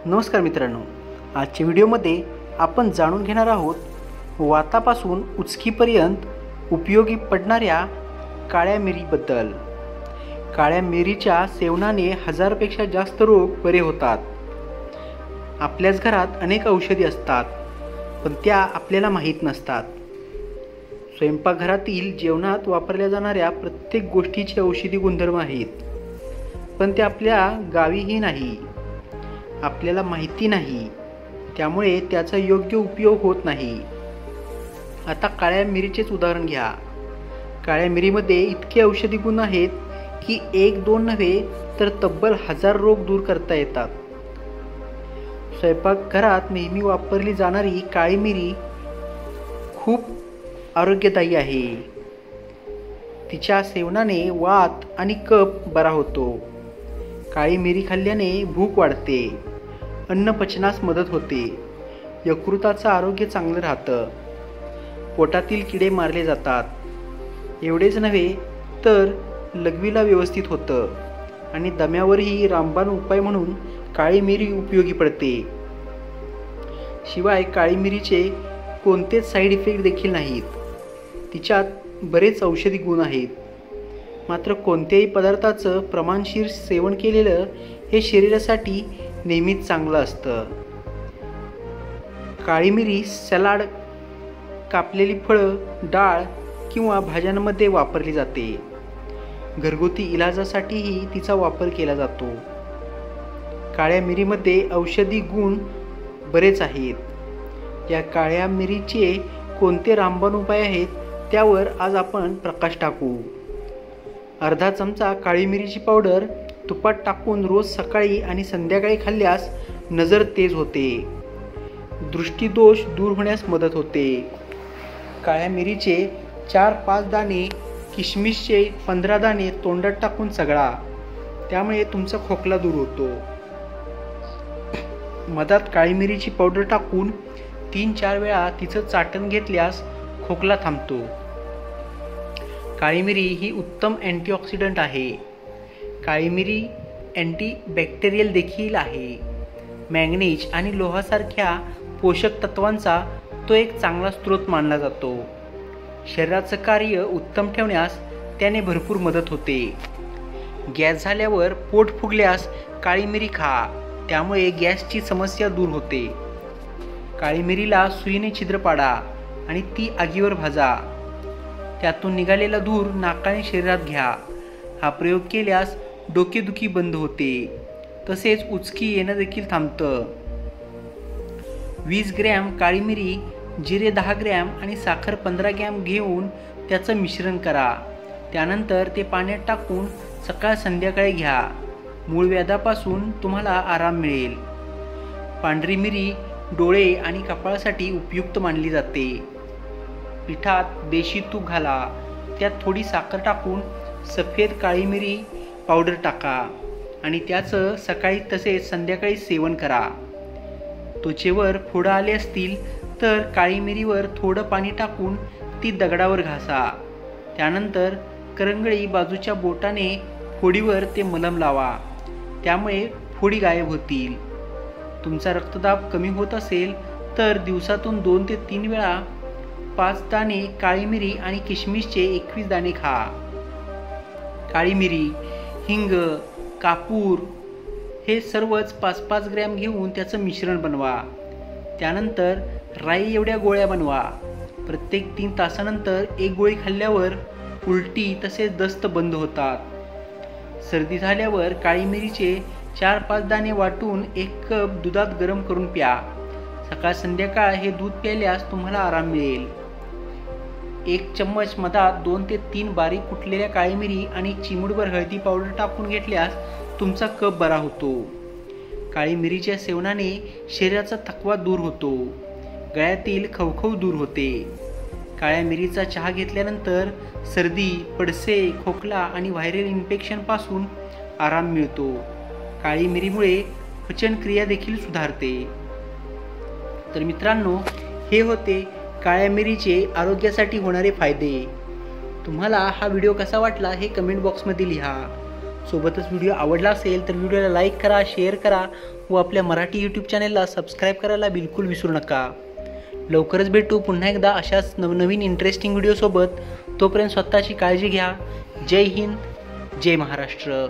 नमस्कार मित्रांनो, आजच्या व्हिडिओमध्ये आपण जाणून घेणार आहोत वातापासून उचकीपर्यंत उपयोगी पडणाऱ्या काळ्या मिरीबद्दल। काळ्या मिरीच्या सेवनाने हजारपेक्षा जास्त रोग बरे होतात। आपल्याच घरात अनेक औषधी असतात, पण त्या आपल्याला माहीत नसतात। स्वयंपाकघरातील जेवणात वापरल्या जाणाऱ्या प्रत्येक गोष्टीचे औषधी गुणधर्म आहेत, पण ते आपल्या गावीही नाही, आपल्याला माहिती नाही, त्यामुळे त्याचा योग्य उपयोग होत नाही। आता काळ्या मिरीचेच उदाहरण घ्या। काळ्या मिरीमध्ये इतके औषधी गुण आहेत की एक दोन नव्हे तर तब्बल 1000 रोग दूर करता येतात। स्वयंपाकघरात नेहमी वापरली जाणारी काळी मिरी खूप आरोग्यदायी आहे। तिच्या सेवनाने वात आणि कफ बरा होतो। काळी मिरी खाल्ल्याने भूक वाढते, अन्न पचनास मदत होते, यकृताचं आरोग्य चांगलं राहतं, पोटातील किडे मारले जातात। एवढेच नव्हे तर लघवीला व्यवस्थित होतं आणि दम्यावरही रामबाण उपाय म्हणून काळी मिरी उपयोगी पडते। शिवाय काळी मिरीचे कोणतेच साईड इफेक्ट देखील नाहीत। तिच्यात बरेच औषधी गुण आहेत, मात्र कोणत्याही पदार्थाचं प्रमाणशीर सेवन केलेलं हे शरीरासाठी नेहमीच चांगलं असतं। काळी मिरी सलाड, कापलेली फळं, डाळ किंवा भाज्यांमध्ये वापरली जाते। घरगुती इलाजासाठीही तिचा वापर केला जातो। काळ्या मिरीमध्ये औषधी गुण बरेच आहेत। या काळ्या मिरीचे कोणते रामबाण उपाय आहेत त्यावर आज आपण प्रकाश टाकू। अर्धा चमचा काळी मिरीची पावडर तुपात टाकून रोज सकाळी आणि संध्याकाळी खाल्ल्यास नजर तेज होते, दृष्टीदोष दूर होण्यास मदत होते। काळ्या मिरीचे 4-5 दाणे, किशमिशचे 15 दाणे तोंडात टाकून चगळा, त्यामुळे तुमचा खोकला दूर होतो। मधात काळी मिरीची पावडर टाकून 3-4 वेळा तिचं चाटण घेतल्यास खोकला थांबतो। काळी मिरी ही उत्तम अँटीऑक्सिडंट आहे। काळी मिरी अँटीबॅक्टेरियल देखील आहे। मॅंगनीज आणि लोहासारख्या पोषक तत्वांचा तो एक चांगला स्रोत मानला जातो। शरीराचं कार्य उत्तम ठेवण्यास त्याने भरपूर मदत होते। गॅस झाल्यावर पोट फुगल्यास काळी मिरी खा, त्यामुळे गॅसची समस्या दूर होते। काळी मिरीला सुईने छिद्र पाडा आणि ती आगीवर भाजा, त्यातून निघालेला धूर नाकाने शरीरात घ्या। हा प्रयोग केल्यास डोकेदुखी बंद होते, तसेच उचकी येणं देखील थांबतं। 20 ग्रॅम काळी मिरी, जिरे 10 ग्रॅम आणि साखर 15 ग्रॅम घेऊन त्याचं मिश्रण करा। त्यानंतर ते पाण्यात टाकून सकाळ संध्याकाळी घ्या। मूळ व्याधापासून तुम्हाला आराम मिळेल। पांढरी मिरी डोळे आणि कपाळासाठी उपयुक्त मानली जाते। पिठात देशी तूप घाला, त्यात थोडी साखर टाकून सफेद काळी मिरी पावडर टाका आणि त्याचं सकाळी तसेच संध्याकाळी सेवन करा। त्वचेवर फोडं आले असतील तर काळी मिरीवर थोडं पाणी टाकून ती दगडावर घासा। त्यानंतर करंगळी बाजूच्या बोटाने फोडीवर ते मलम लावा, त्यामुळे फोडी गायब होतील। तुमचा रक्तदाब कमी होत असेल तर दिवसातून 2 ते 3 वेळा 5 दाणे काळी मिरी आणि किशमिशचे 21 दाणे खा। काळी मिरी, हिंग, कापूर हे सर्वच 5-5 ग्रॅम घेऊन त्याचं मिश्रण बनवा। त्यानंतर राई एवढ्या गोळ्या बनवा। प्रत्येक 3 तासानंतर एक गोळी खाल्ल्यावर उलटी तसेच दस्त बंद होतात। सर्दी झाल्यावर काळी मिरीचे 4-5 दाणे वाटून 1 कप दुधात गरम करून प्या। सकाळ संध्याकाळ हे दूध प्यायल्यास तुम्हाला आराम मिळेल। 1 चम्मच मधात 2 ते 3 बारीक कुटलेल्या काळी मिरी आणि चिमूटभर हळदी पावडर टाकून घेतल्यास तुमचा कफ बरा होतो। काळी मिरीच्या सेवनाने शरीराचा थकवा दूर होतो, गळ्यातील खवखव दूर होते। काळ्या मिरीचा चहा घेतल्यानंतर सर्दी, पडसे, खोकला आणि व्हायरल इन्फेक्शनपासून आराम मिळतो। काळी मिरीमुळे पचनक्रिया देखील सुधारते। तर मित्रांनो, हे होते काळ्या मिरीचे आरोग्यासाठी होणारे फायदे। तुम्हाला हा व्हिडिओ कसा वाटला हे कमेंट बॉक्समध्ये लिहा। सोबतच व्हिडिओ आवडला असेल तर व्हिडिओला लाईक करा, शेअर करा व आपल्या मराठी यूट्यूब चॅनेलला सबस्क्राईब करायला बिलकुल विसरू नका. लवकरच भेटू पुन्हा एकदा अशाच नवनवीन इंटरेस्टिंग व्हिडिओसोबत. तोपर्यंत स्वतःची काळजी घ्या. जय हिंद, जय महाराष्ट्र.